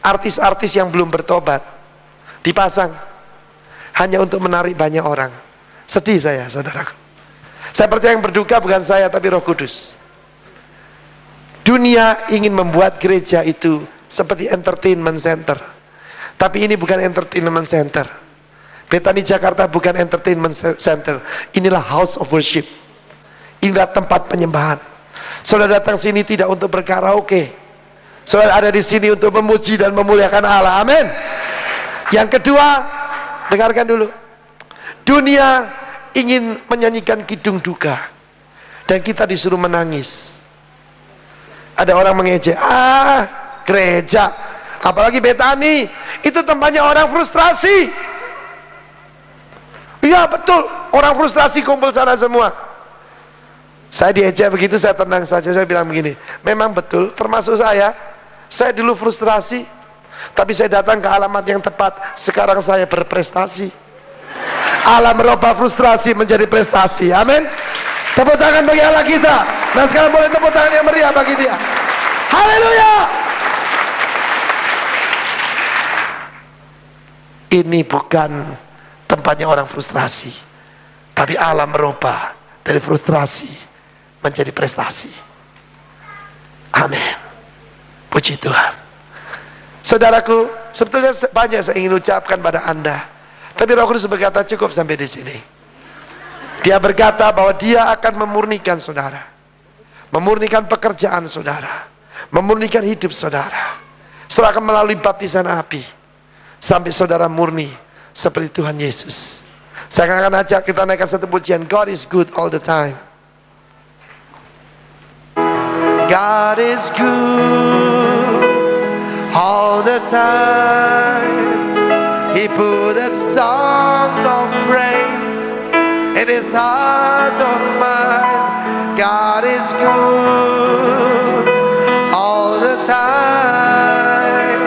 Artis-artis yang belum bertobat dipasang hanya untuk menarik banyak orang. Sedih saya, saudaraku. Saya percaya yang berduka bukan saya, tapi Roh Kudus. Dunia ingin membuat gereja itu seperti entertainment center, tapi ini bukan entertainment center. Betani Jakarta bukan entertainment center. Inilah house of worship. Inilah tempat penyembahan. Saudara datang sini tidak untuk berkaraoke. Saudara ada di sini untuk memuji dan memuliakan Allah. Amin. Yang kedua, dengarkan dulu. Dunia ingin menyanyikan kidung duka, dan kita disuruh menangis. Ada orang mengejek, gereja, apalagi Betani, itu tempatnya orang frustrasi. Iya betul, orang frustrasi kumpul sana semua. Saya diejek begitu, saya tenang saja. Saya bilang begini, memang betul, termasuk saya dulu frustrasi, tapi saya datang ke alamat yang tepat. Sekarang saya berprestasi. Allah merubah frustrasi menjadi prestasi. Amin. Tepuk tangan bagi Allah kita. Nah sekarang boleh tepuk tangan yang meriah bagi dia. Haleluya. Ini bukan tempatnya orang frustrasi, tapi Allah merubah dari frustrasi menjadi prestasi. Amin. Puji Tuhan. Saudaraku, sebetulnya banyak saya ingin ucapkan pada Anda, tapi Roh Kudus berkata cukup sampai di sini. Dia berkata bahwa dia akan memurnikan saudara, memurnikan pekerjaan saudara, memurnikan hidup saudara. Saudara akan melalui baptisan api sampai saudara murni seperti Tuhan Yesus. Saya akan ajak kita naikkan satu pujian, God is good all the time. God is good all the time. He put a song of praise in his heart of mine. God is good all the time.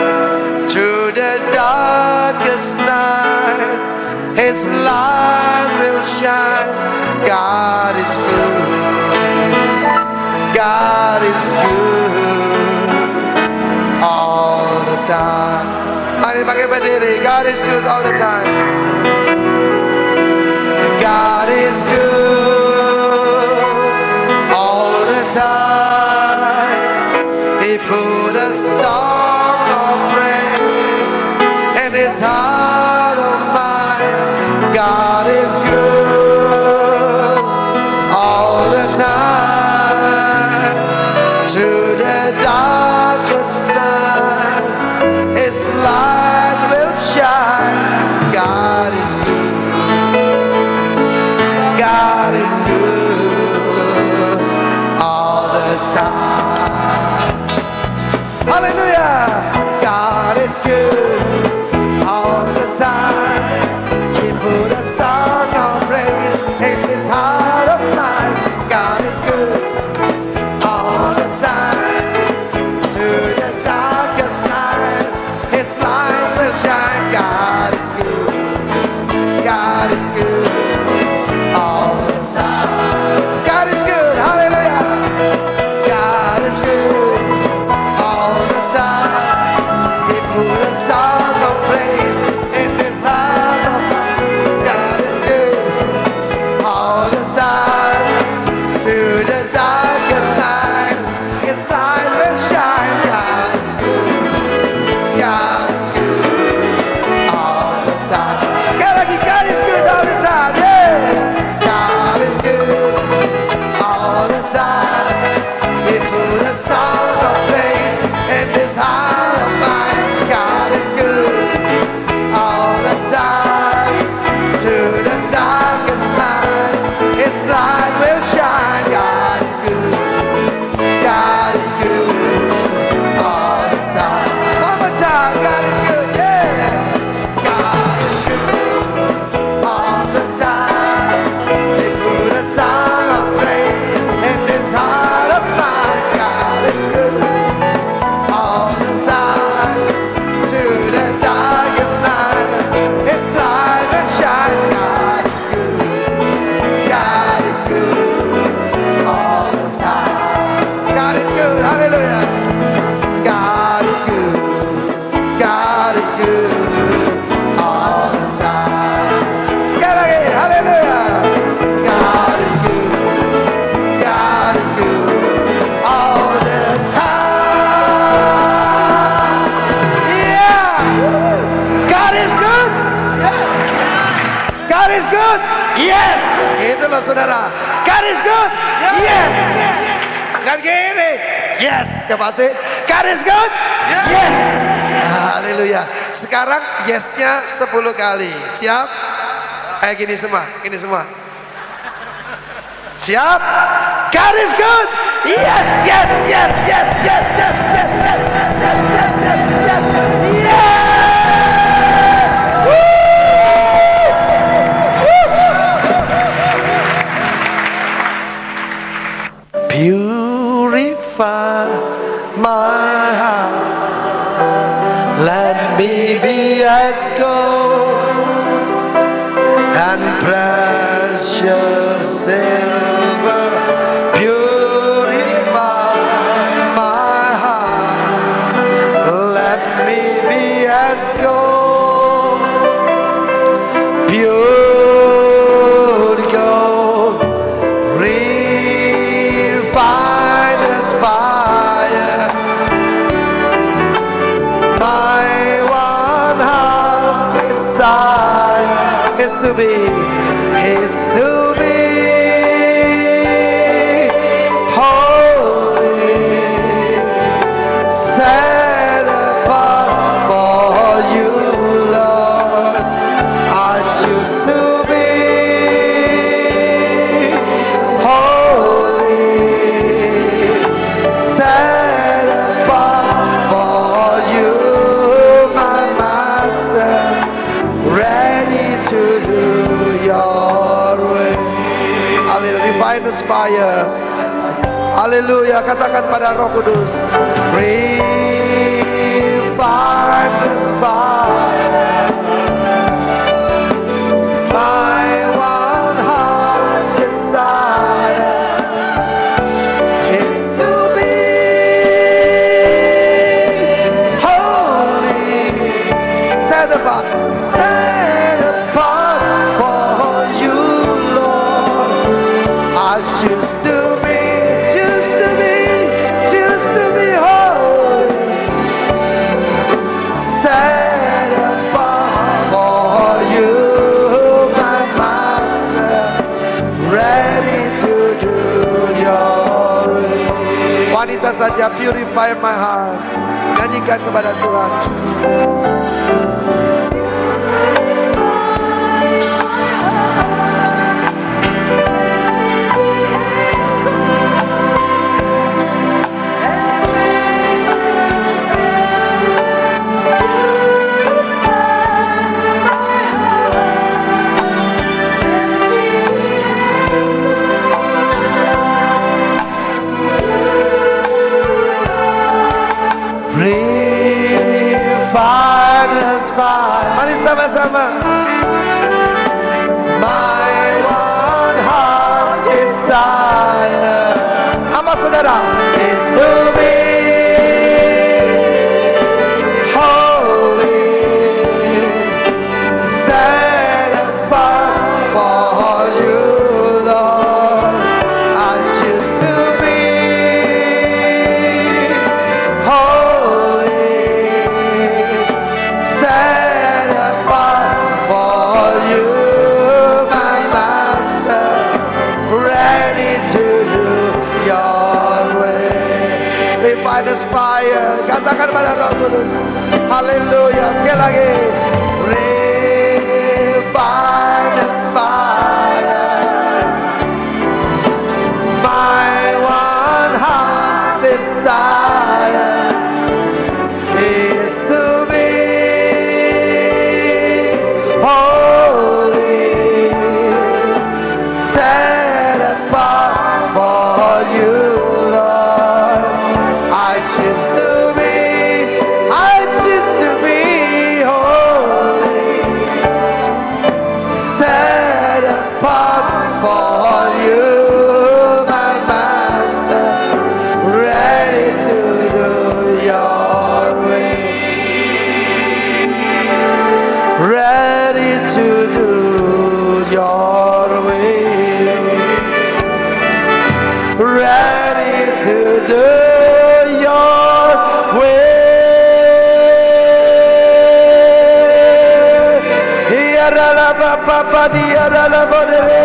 Through the darkest night, his light will shine. God is good. God is good all the time. Mari pakai berdiri. God is good all the time. God is good all the time. He put a song of praise in His heart of mine. God is good all the time. Through the darkest night, His light will shine. God is good. God is good all the time. Hallelujah. God is good all the time. He put a song of praise in His heart of mine. God is good all the time. Through the darkest night, His light will shine. God is good. God is good all the time. God is good. Hallelujah. God is good all the time. He put a song of praise in His heart of mine. God is good all the time. Through the darkest night, His light will shine. God is good. God is good all the time. Sekali lagi, God is good all the time. Yeah. God is good all the time. He put a song of praise in His heart of mine. God is good all the time. Through the darkest night, His light will shine. God is good. God is good all the time. One more time. God is good. Yeah. God is good all the time. He put a song of praise in His heart of mine. God is good all the time. Through the darkest night, His light will shine. God is good. God is good all the time. God is good. Hallelujah. God is good. God is good all the time. Sekali lagi. Hallelujah. God is good. God is good all the time. Yeah. God is good. God is good. Yes. Itu loh saudara. God is good. Yes. Kan gini. Yes. Gak pasti. God is good. Yes. Haleluya. Sekarang yesnya 10 kali. Siap? Ayo gini semua. Gini semua. Siap? God is good. Yes. Yes. Yes. Yes. Yes. Yes. Yes. Yes. Yes. Yes. Yes. Yes. Yes. Yes. Purify my heart, let me be as gold and precious silver. Purify my heart, let me be as gold, pure gold. Refiner's fire, my one heart's desire is to be holy, set apart for you, Lord. I choose to be holy, set apart for you, my Master, ready to do your way. Haleluya, refiner's fire. Haleluya, katakan pada Roh Kudus, refiner's fire, my one heart's desire is to be holy, minta saja purify my heart. Nyanyikan kepada Tuhan. Mari sama-sama. My one heart's desire, apa saudara? Is to be holy, set apart for you, Lord. I choose to be holy, set apart for you, my Master, ready to do your way. Refine us fire, katakan pada Roh Kudus. Haleluya, sekali lagi. Refine us fire, my one heart's desire is to be holy, set apart for you, Lord. I choose to be holy, set apart for you, my Master, ready to do your way, ready to do your way, ready to do your way. Diarala papa diarala bodere,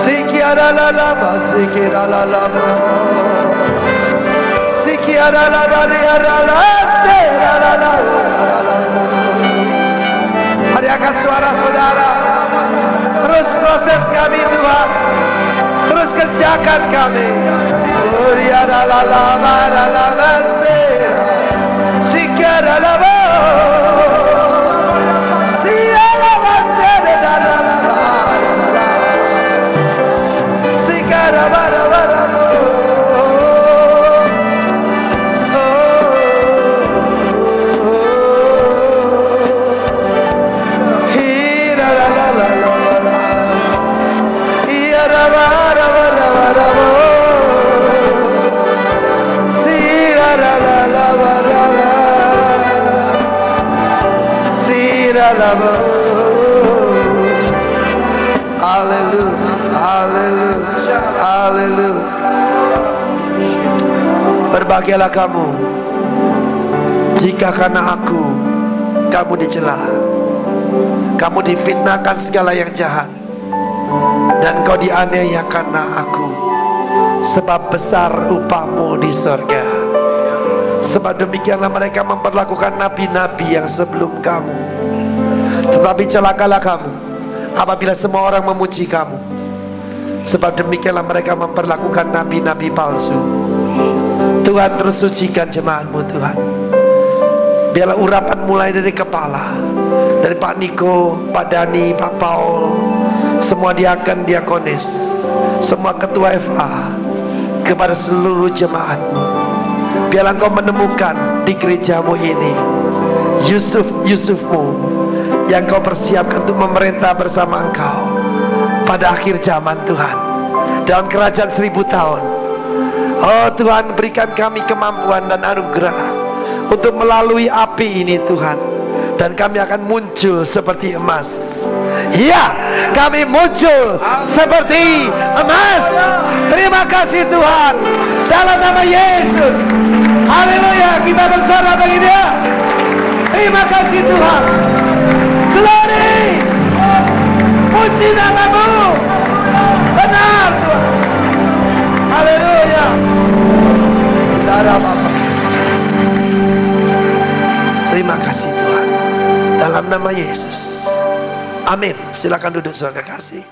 sikiarala lama sikirala lama, sikiarala diarala serala. Hari akan suara saudara. Terus proses kami Tuhan, terus kerjakan kami. Uriara la lama la lama sikara lama, siara lama sikara lama, sikara lama. Haleluya, haleluya, haleluya. Berbahagialah kamu jika karena aku kamu dicela, kamu difitnahkan segala yang jahat, dan kau dianiaya karena aku, sebab besar upahmu di sorga. Sebab demikianlah mereka memperlakukan nabi-nabi yang sebelum kamu. Tetapi celakalah kamu apabila semua orang memuji kamu, sebab demikianlah mereka memperlakukan nabi-nabi palsu. Tuhan, terus sucikan jemaatmu Tuhan. Biarlah urapan mulai dari kepala, dari Pak Niko, Pak Dani, Pak Paul, semua diaken, diakonis, semua ketua FA, kepada seluruh jemaatmu. Biarlah engkau menemukan di gerejamu ini Yusufmu yang kau persiapkan untuk memerintah bersama engkau pada akhir zaman Tuhan, dalam kerajaan 1000 tahun. Oh Tuhan, berikan kami kemampuan dan anugerah untuk melalui api ini Tuhan, dan kami akan muncul seperti emas. Ya, kami muncul seperti emas. Terima kasih Tuhan, dalam nama Yesus. Haleluya, kita bersorak bagi Dia. Terima kasih Tuhan. Glory, puji namamu. Benar Tuhan. Haleluya. dalam nama Yesus. Amin. Silakan duduk saudara kekasih.